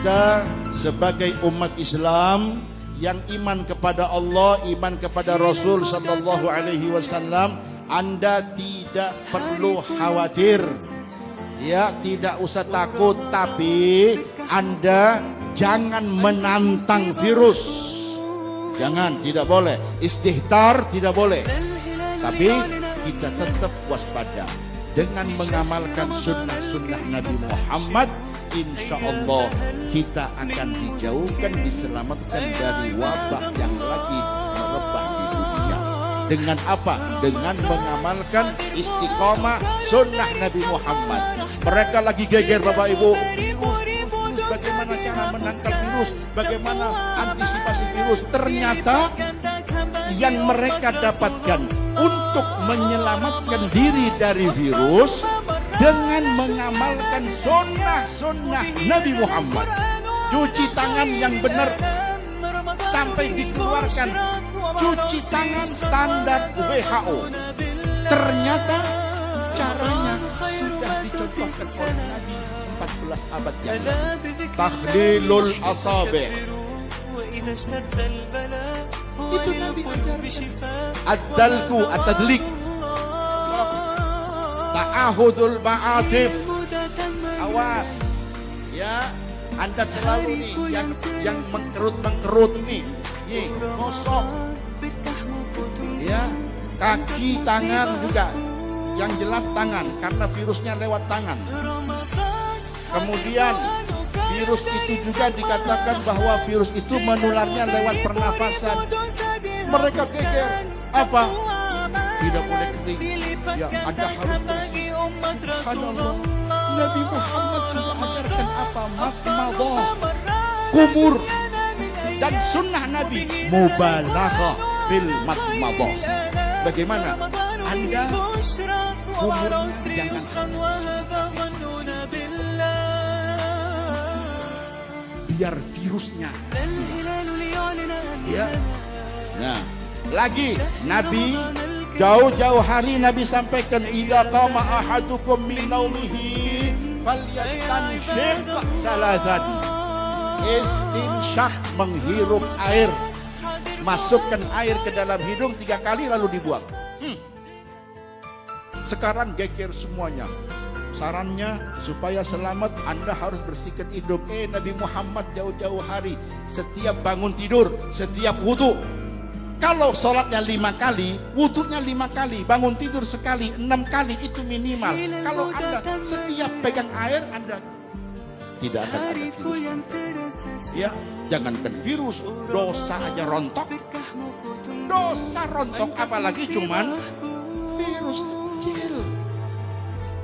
Maka sebagai umat Islam yang iman kepada Allah, iman kepada Rasul sallallahu alaihi wasallam, Anda tidak perlu khawatir. Ya, tidak usah takut, tapi Anda jangan menantang virus. Jangan, tidak boleh. Istihtar tidak boleh. Tapi kita tetap waspada dengan mengamalkan sunnah-sunnah Nabi Muhammad. Insya Allah kita akan dijauhkan, diselamatkan dari wabah yang lagi merebah di dunia. Dengan apa? Dengan mengamalkan istiqomah sunnah Nabi Muhammad. Mereka lagi geger Bapak Ibu. Virus, bagaimana cara menangkal virus? Bagaimana antisipasi virus? Ternyata yang mereka dapatkan untuk menyelamatkan diri dari virus dengan mengamalkan sunnah-sunnah Nabi Muhammad. Cuci tangan yang benar sampai dikeluarkan cuci tangan standar WHO. Ternyata caranya sudah dicontohkan oleh Nabi 14 abad yang lalu. Tahlilul asabi'. Itu Nabi ajarkan. Ad-dalku, at-tadlik. Ta'ahudul ma'atif. Awas. Ya, Anda selalu nih yang mengkerut nih. Gosok. Ya, kaki, tangan juga. Yang jelas tangan, karena virusnya lewat tangan. Kemudian virus itu juga dikatakan bahwa virus itu menularnya lewat pernafasan. Mereka geger. Apa? Tidak boleh kering. Ya, Anda harus bersih. Subhanallah. Nabi Muhammad sudah ajarkan apa? Matmadah, kumur. Dan sunnah Nabi mubalaghah fil matmadah. Bagaimana? Anda kumurnya jangan biar virusnya. Ya. Nah, lagi Nabi jauh-jauh hari Nabi sampaikan, idza qama ahadukum min naumihi falyastanshiq thalathan. Istinsyak, menghirup air. Masukkan air ke dalam hidung 3 kali lalu dibuang. Sekarang geger semuanya. Sarannya supaya selamat Anda harus bersihkan hidung. Nabi Muhammad jauh-jauh hari setiap bangun tidur, setiap wudu. Kalau sholatnya 5 kali, wudunya 5 kali, bangun tidur sekali, 6 kali itu minimal. Kalau Anda setiap pegang air, Anda tidak akan ada virus. Ya, jangankan virus, dosa aja rontok. Dosa rontok, apalagi cuman virus kecil.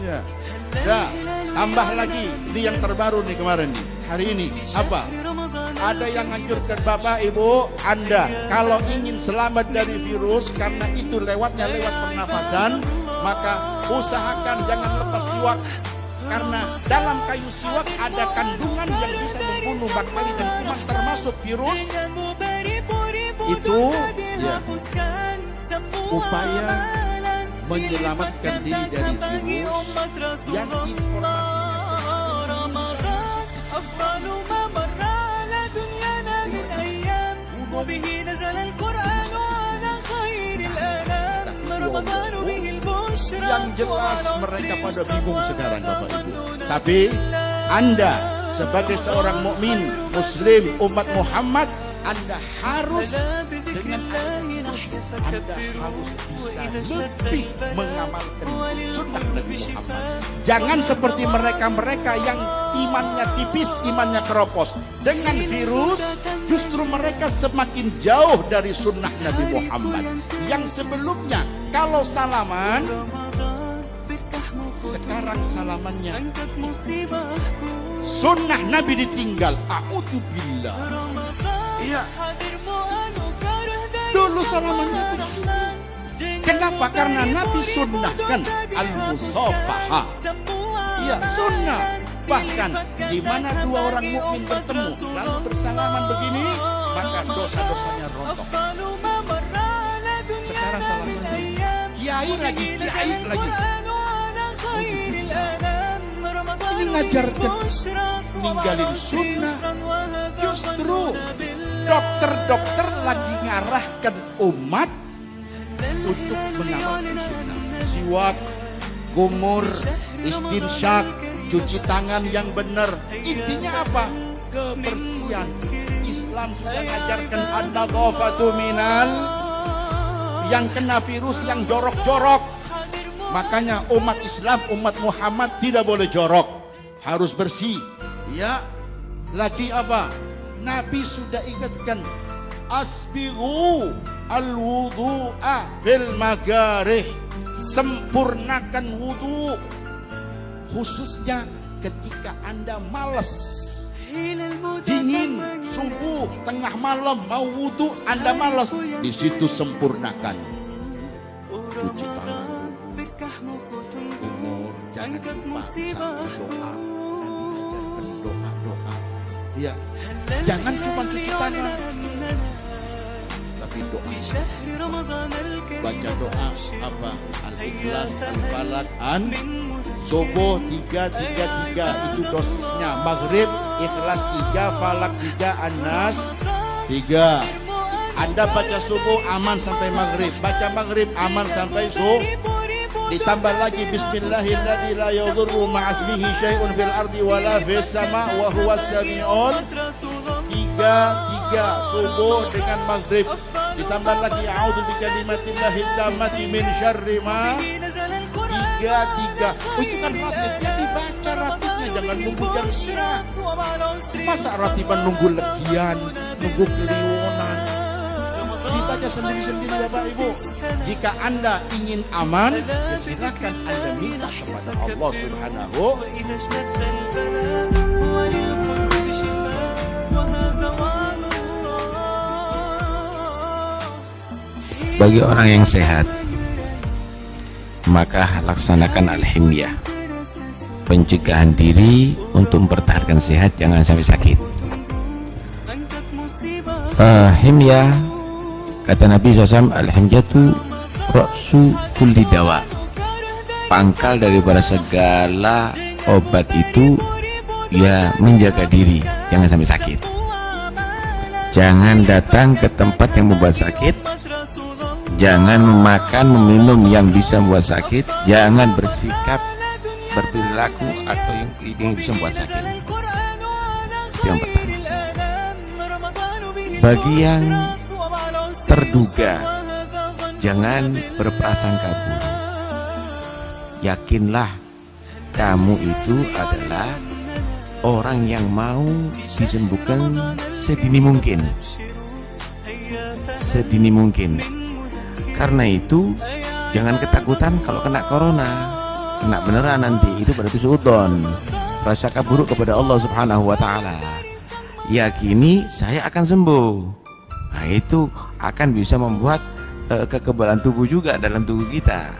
Ya, tambah lagi, ini yang terbaru nih kemarin nih, hari ini apa? Ada yang anjurkan Bapak Ibu, Anda kalau ingin selamat dari virus karena itu lewatnya lewat pernafasan, maka usahakan jangan lepas siwak. Karena dalam kayu siwak ada kandungan yang bisa membunuh bakteri dan kuman termasuk virus. Itu ya upaya menyelamatkan diri dari virus yang informasinya yang jelas mereka pada bingung sekarang Bapak Ibu. Tapi Anda sebagai seorang mukmin, muslim, umat Muhammad, Anda harus dengan Anda harus bisa lebih mengamalkan sunnah Nabi Muhammad. Jangan seperti mereka-mereka yang imannya tipis, imannya keropos. Dengan virus justru mereka semakin jauh dari sunnah Nabi Muhammad. Yang sebelumnya kalau salaman, sekarang salamannya sunnah Nabi ditinggal. A'udzubillah. Iya. Dulu salamannya begini. Kenapa? Karena Nabi sunnahkan al-musafahah. Iya, sunnah. Bahkan di mana 2 orang mukmin bertemu lalu bersalaman begini, maka dosa-dosanya rontok. Sekarang salamannya kiai lagi. Ini ngajarkan ninggalin sunnah. Justru dokter-dokter lagi ngarahkan umat untuk mengamalkan sunnah. Siwak, kumur, istinsyak, cuci tangan yang benar. Intinya apa? Kebersihan. Islam sudah mengajarkan an-nadhafatu minal, yang kena virus, yang jorok-jorok. Makanya umat Islam, umat Muhammad tidak boleh jorok, harus bersih. Ya, lagi apa? Nabi sudah ingatkan, asbighu al-wudu'a fil magarih, sempurnakan wudu, khususnya ketika Anda malas, dingin, subuh, tengah malam mau wudu, Anda malas, di situ sempurnakan. Cuci tangan dulu, umur, jangan lupa sambil doa. Nabi ajarkan doa-doa. Ya, jangan cuma cuci tangan, tapi doa. Baca doa apa? Al-Ikhlas, Al-Falaq, subuh 3 itu dosisnya. Maghrib Ikhlas 3, Falak 3, An-Nas 3. Anda baca subuh aman sampai maghrib, baca maghrib aman sampai subuh. Ditambah lagi Bismillahilladzi la yadurru ma'asmihi syai'un fil ardi wala fis sama wa huwas sami'un. 3 subuh dengan maghrib. Ditambah lagi a'udzu bikalimatillahi tammati min syarri ma. 3 itu kan ratibnya, dibaca ratibnya, jangan nunggu jam setengah. Masa ratiban nunggu legian, nunggu kliwonan? Dibaca sendiri-sendiri Bapak Ibu. Jika Anda ingin aman, ya silakan Anda minta kepada Allah Subhanahu. Bagi orang yang sehat, maka laksanakan al-himyah, pencegahan diri untuk mempertahankan sehat, jangan sampai sakit. Himyah, kata Nabi SAW, al-himyatu ra'su kulli dawa, pangkal daripada segala obat itu ya menjaga diri, jangan sampai sakit. Jangan datang ke tempat yang membuat sakit, jangan memakan, meminum yang bisa membuat sakit, jangan bersikap, berperilaku atau yang bisa membuat sakit. Itu yang pertama. Bagi yang terduga, jangan berprasangka buruk. Yakinlah kamu itu adalah orang yang mau disembuhkan sedini mungkin. Sedini mungkin. Karena itu jangan ketakutan kalau kena corona, kena beneran nanti, itu berarti suudon. Prasangka buruk kepada Allah Subhanahu wa taala. Yakini saya akan sembuh. Nah, itu akan bisa membuat kekebalan tubuh juga dalam tubuh kita.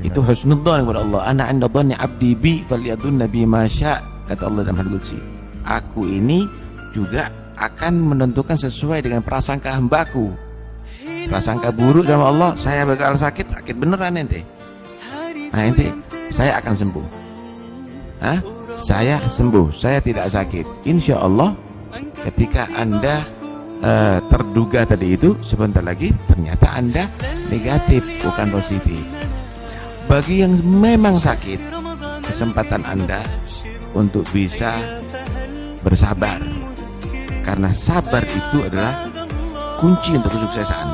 Itu husnudzon kepada Allah. Ana 'inda dhanni 'abdi bi falyadun nabi ma sya', kata Allah dalam hadits qudsi. Aku ini juga akan menentukan sesuai dengan prasangka hambaku. Prasangka buruk sama Allah, saya bakal sakit beneran ente. Nah ente, saya akan sembuh. Saya sembuh, saya tidak sakit. Insya Allah, ketika Anda terduga tadi itu, sebentar lagi ternyata Anda negatif, bukan positif. Bagi yang memang sakit, kesempatan Anda untuk bisa bersabar, karena sabar itu adalah kunci untuk kesuksesan.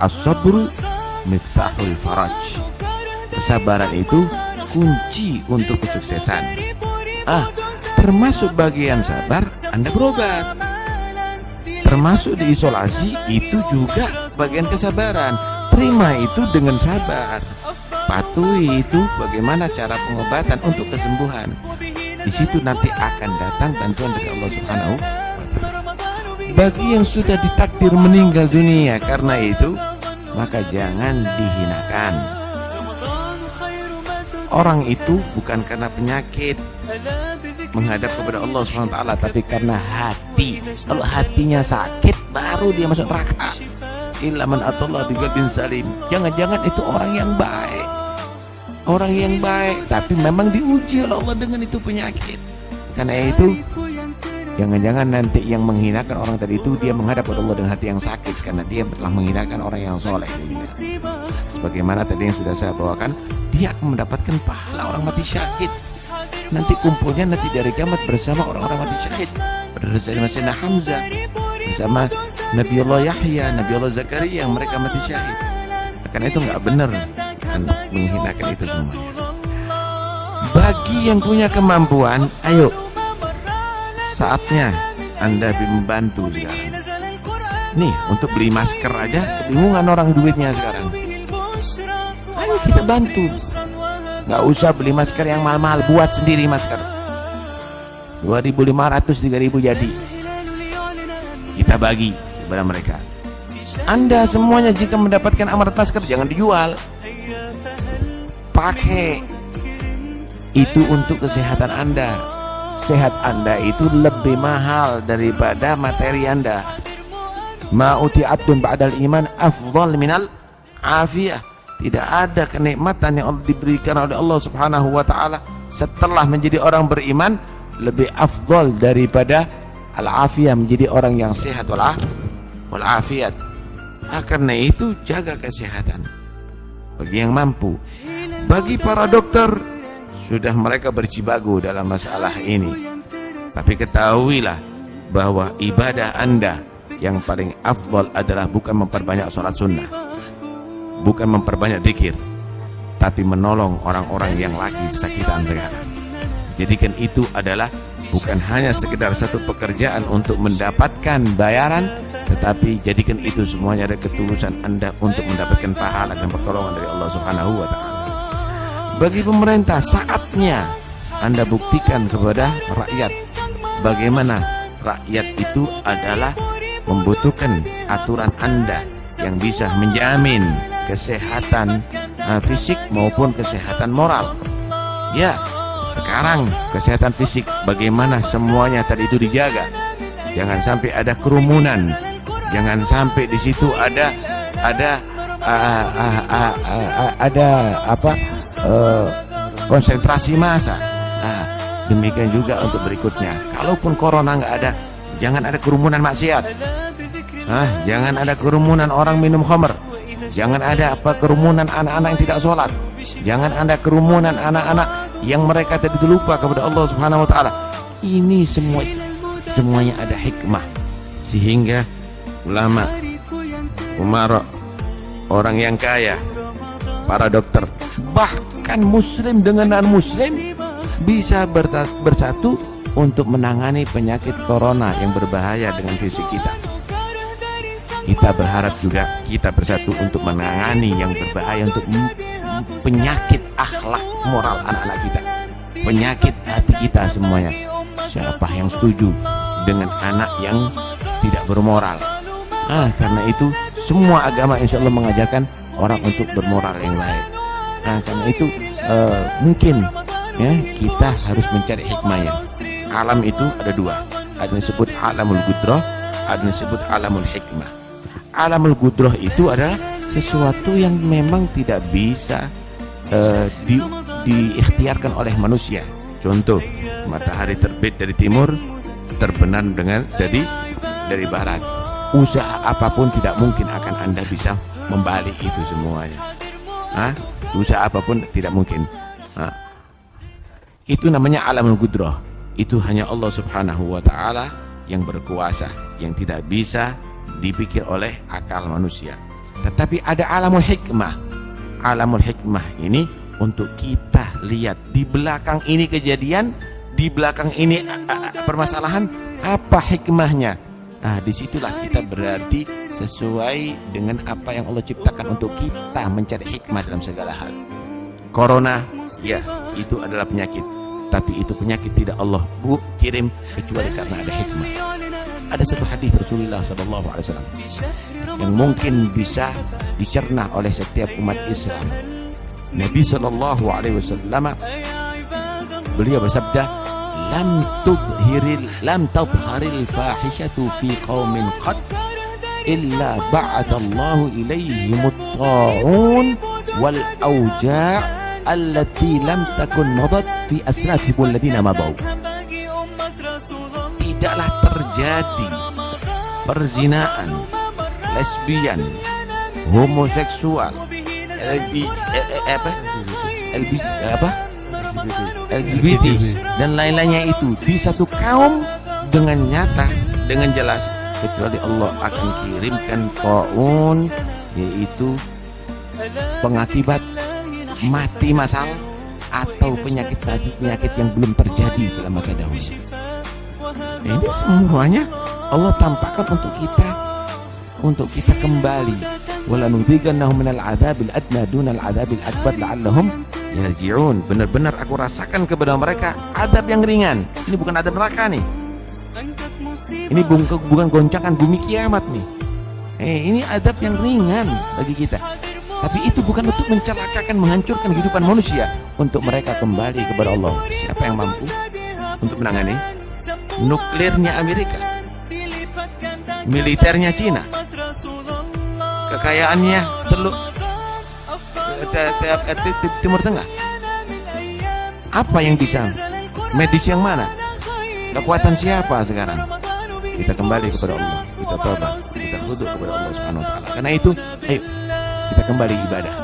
As-sabru miftahul faraj. Kesabaran itu kunci untuk kesuksesan. Termasuk bagian sabar, Anda berobat. Termasuk diisolasi, itu juga bagian kesabaran. Terima itu dengan sabar. Patuhi itu bagaimana cara pengobatan untuk kesembuhan. Di situ nanti akan datang bantuan dari Allah Subhanahu wa ta'ala. Bagi yang sudah ditakdir meninggal dunia karena itu, maka jangan dihinakan. Orang itu bukan karena penyakit menghadap kepada Allah SWT, tapi karena hati. Kalau hatinya sakit, baru dia masuk neraka. Illa man atallaha biqalbin salim. Jangan-jangan itu orang yang baik, orang yang baik, tapi memang diuji oleh Allah dengan itu penyakit. Karena itu jangan-jangan nanti yang menghinakan orang tadi itu dia menghadap kepada Allah dengan hati yang sakit, karena dia telah menghinakan orang yang soleh. Sebagaimana tadi yang sudah saya bawakan, dia akan mendapatkan pahala orang mati syahid. Nanti kumpulnya nanti dari kiamat bersama orang-orang mati syahid, bersama Sayyidina Hamzah, bersama Nabiullah Yahya, Nabiullah Zakaria yang mereka mati syahid. Karena itu nggak benar menghinakan itu semuanya. Bagi yang punya kemampuan, ayo, saatnya Anda membantu sekarang. Nih, untuk beli masker aja kebingungan orang duitnya sekarang. Ayo kita bantu. Nggak usah beli masker yang mahal-mahal, buat sendiri masker. 2.500, 3.000 jadi. Kita bagi kepada mereka. Anda semuanya jika mendapatkan amarat masker jangan dijual, pakai. Itu untuk kesehatan Anda. Sehat Anda itu lebih mahal daripada materi Anda. Ma'uti abdun ba'dal iman afdal minal afiyah. Tidak ada kenikmatan yang diberikan oleh Allah Subhanahu wa ta'ala setelah menjadi orang beriman lebih afdal daripada al-afiyah, menjadi orang yang sehat wal-afiyat. Karena itu jaga kesehatan bagi yang mampu. Bagi para dokter, sudah mereka berjibaku dalam masalah ini, tapi ketahuilah bahwa ibadah Anda yang paling afdal adalah bukan memperbanyak sholat sunnah, bukan memperbanyak zikir, tapi menolong orang-orang yang lagi kesakitan sekarang. Jadikan itu adalah bukan hanya sekedar satu pekerjaan untuk mendapatkan bayaran, tetapi jadikan itu semuanya ada ketulusan Anda untuk mendapatkan pahala dan pertolongan dari Allah Subhanahu wa ta'ala. Bagi pemerintah, saatnya Anda buktikan kepada rakyat bagaimana rakyat itu adalah membutuhkan aturan Anda yang bisa menjamin kesehatan fisik maupun kesehatan moral. Ya, sekarang kesehatan fisik bagaimana semuanya tadi itu dijaga. Jangan sampai ada kerumunan, jangan sampai di situ ada konsentrasi massa. Demikian juga untuk berikutnya. Kalaupun corona nggak ada, jangan ada kerumunan maksiat. Jangan ada kerumunan orang minum khamr. Jangan ada kerumunan anak-anak yang tidak sholat. Jangan ada kerumunan anak-anak yang mereka tadi lupa kepada Allah Subhanahu wa ta'ala. Ini semuanya ada hikmah, sehingga ulama, umara, orang yang kaya, para dokter, bahkan muslim dengan non-muslim bisa bersatu untuk menangani penyakit corona yang berbahaya dengan fisik kita. Kita berharap juga kita bersatu untuk menangani yang berbahaya untuk penyakit akhlak moral anak-anak kita, penyakit hati kita semuanya. Siapa yang setuju dengan anak yang tidak bermoral? Karena itu semua agama insya Allah mengajarkan orang untuk bermoral yang baik. Karena itu mungkin ya kita harus mencari hikmahnya. Alam itu ada dua, ada yang disebut alamul gudrah, ada yang disebut alamul hikmah. Alamul gudrah itu adalah sesuatu yang memang tidak bisa diikhtiarkan oleh manusia. Contoh, matahari terbit dari timur, terbenam dari barat. Usaha apapun tidak mungkin akan Anda bisa membalik itu semuanya. Usaha apapun tidak mungkin. Itu namanya alamul gudrah. Itu hanya Allah Subhanahu wa ta'ala yang berkuasa, yang tidak bisa dipikir oleh akal manusia. Tetapi ada alamul hikmah. Alamul hikmah ini untuk kita lihat di belakang ini kejadian, di belakang ini permasalahan, apa hikmahnya. Disitulah kita berarti sesuai dengan apa yang Allah ciptakan untuk kita mencari hikmah dalam segala hal. Corona, ya, itu adalah penyakit, tapi itu penyakit tidak Allah kirim kecuali karena ada hikmah. Ada satu hadis Rasulullah SAW yang mungkin bisa dicerna oleh setiap umat Islam. Nabi SAW beliau bersabda, lam tadhharil fahishatu fi qaumin qad illa ba'athallahu ilaihimut ta'un wal auja' allati lam takun madat fi aslafihim alladziina madaw. Tidaklah terjadi perzinaan, lesbian, homoseksual, LGBT dan lain-lainnya itu di satu kaum dengan nyata, dengan jelas, kecuali Allah akan kirimkan taun, yaitu pengakibat mati massal atau penyakit yang belum terjadi dalam masa dahulu. Ini semuanya Allah tampakkan untuk kita kembali. Walanudhigannahum minal adzabil adna dunal adzabil akbar la'allahum yarji'un. Benar-benar aku rasakan kepada mereka adab yang ringan. Ini bukan adab neraka nih. Ini bukan goncangan bumi kiamat nih. Ini adab yang ringan bagi kita. Tapi itu bukan untuk mencelakakan, menghancurkan kehidupan manusia, untuk mereka kembali kepada Allah. Siapa yang mampu untuk menangani? Nuklirnya Amerika, militernya Cina, kekayaannya Timur Tengah. Apa yang bisa? Medis yang mana? Kekuatan siapa sekarang? Kita kembali kepada Allah, kita tobat, kita khudu kepada Allah Subhanahu wa taala. Karena itu, ayo kita kembali ibadah.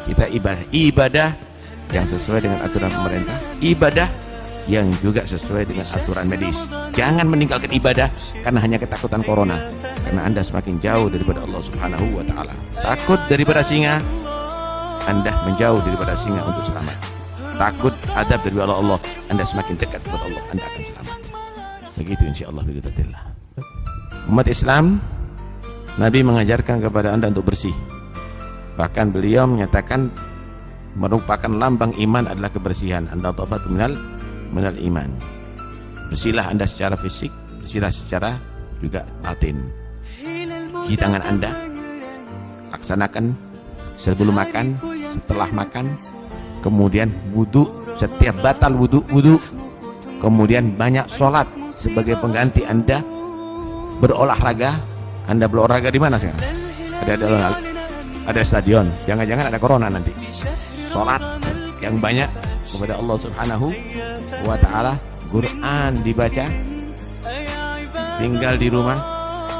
Kita ibadah yang sesuai dengan aturan pemerintah, ibadah yang juga sesuai dengan aturan medis. Jangan meninggalkan ibadah karena hanya ketakutan corona, karena Anda semakin jauh daripada Allah Subhanahu wa taala. Takut daripada singa, Anda menjauh daripada singa untuk selamat. Takut adab dari Allah, Anda semakin dekat kepada Allah, Anda akan selamat. Begitu insyaallah biidznillah. Umat Islam, Nabi mengajarkan kepada Anda untuk bersih. Bahkan beliau menyatakan merupakan lambang iman adalah kebersihan. Anda tafatu minal iman. Bersihlah Anda secara fisik, bersihlah secara juga batin. Di tangan Anda laksanakan sebelum makan, setelah makan, kemudian wudu, setiap batal wudu, kemudian banyak sholat sebagai pengganti Anda berolahraga. Anda berolahraga di mana sekarang? Ada stadion, jangan-jangan ada corona nanti. Sholat yang banyak kepada Allah Subhanahu wa ta'ala, Quran dibaca, tinggal di rumah,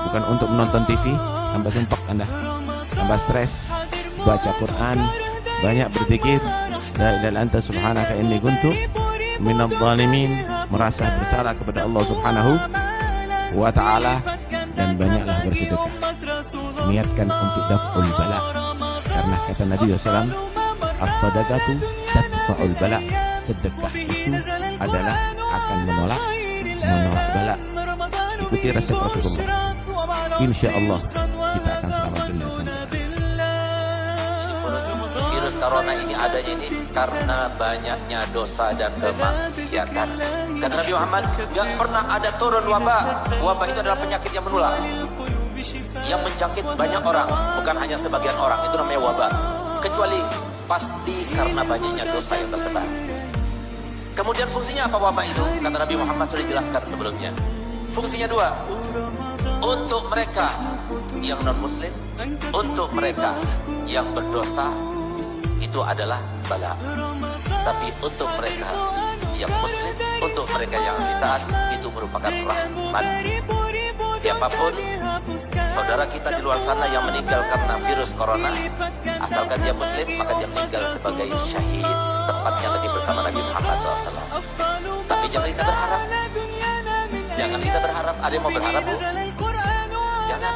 bukan untuk menonton TV, tambah sumpek Anda, tambah stres, baca Quran, banyak berzikir, la ilaha illa anta subhanaka inni kuntu minadh dhalimin, merasa bersalah kepada Allah Subhanahu wa ta'ala, dan banyaklah bersedekah. Niatkan untuk daf'ul bala, karena kata Nabi SAW, as-sadaqatu tadfa'ul bala, sedekah itu adalah akan menolak bala. Ikuti resep Rasulullah, insya Allah kita akan selamat dunia sampai akhir. Virus corona ini adanya ini karena banyaknya dosa dan kemaksiatan. Kata Nabi Muhammad, gak pernah ada turun wabah. Wabah itu adalah penyakit yang menular, yang menjangkit banyak orang, bukan hanya sebagian orang. Itu namanya wabah. Kecuali pasti karena banyaknya dosa yang tersebar. Kemudian fungsinya apa wabah itu? Kata Nabi Muhammad sudah dijelaskan sebelumnya. Fungsinya dua. Untuk mereka yang non muslim, untuk mereka yang berdosa, itu adalah bala. Tapi untuk mereka yang muslim, untuk mereka yang taat, itu merupakan rahmat. Siapapun saudara kita di luar sana yang meninggal karena virus corona, asalkan dia muslim, maka dia meninggal sebagai syahid, tempatnya nanti bersama Nabi Muhammad SAW. Tapi jangan kita berharap. Jangan kita berharap. Ada yang mau berharap, Bu? Jangan.